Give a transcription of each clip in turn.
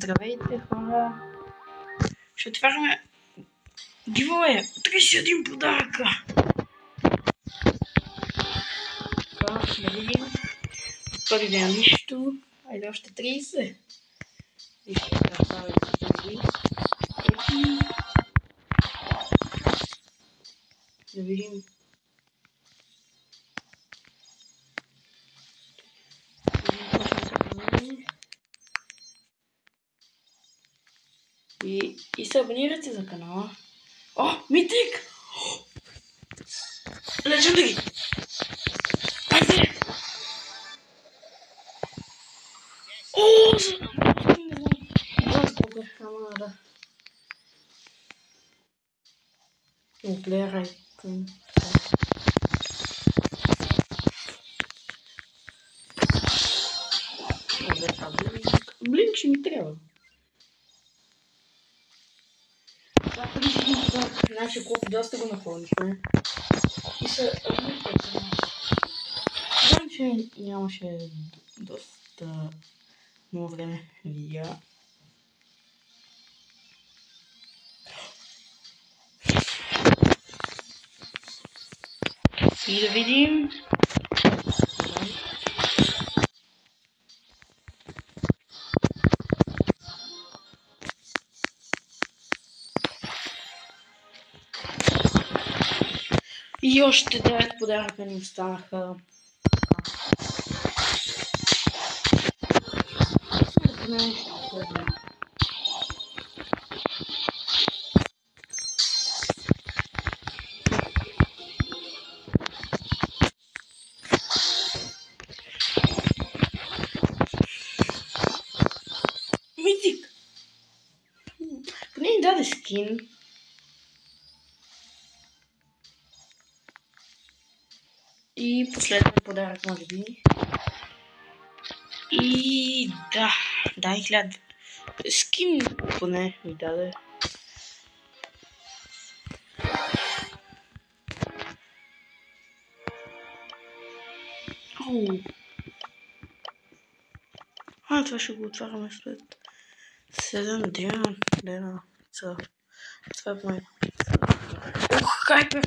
Здравейте, хора! Ще отваряме giveaway. 31 подаръка! Така, да видим. Първи ден нищо. Айде още 30. Вижте, красавец да видим. Да видим. И се абонирайте за канала. О, митик! Legendary! Айде! О, камера. Гледай към. Блин, ще ми трябва. Нашия клуб доста го напълнихме. И се абонирайте. Знам, че нямаше доста много време видеа. И да видим. И още 9 подаръка ни останаха. Митик! Поне ни даде скин. И последен подарък, може би. И да, дай 1000. Скин поне ми даде. Това ще го отваряме след 7 дена. Това е моето. Ох, хайпер!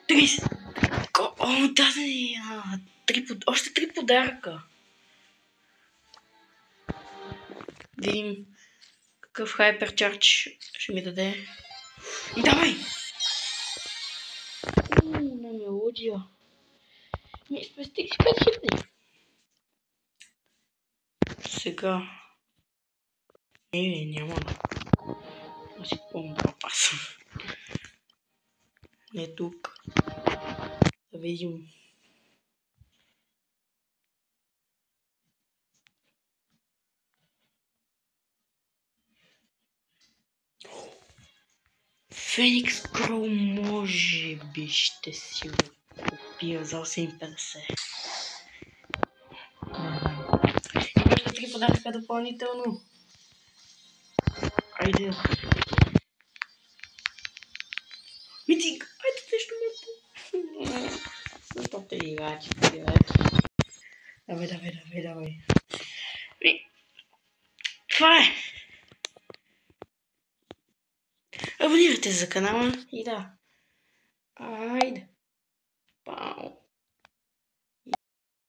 30! О, даде още 3 подаръка. Видим какъв хайперчардж ще ми даде. И давай! На мелодия. Ми спестих 5000. Сега. Няма. Да си помня папа съм. Не тук. Да видим. Феникс Кроу може би ще си го купя за 850. И още 3 подаръка допълнително. Айде. Митик, айде нещо мето. Защото играчи. Давай. Това е. Абонирайте се за канала и да. Айде.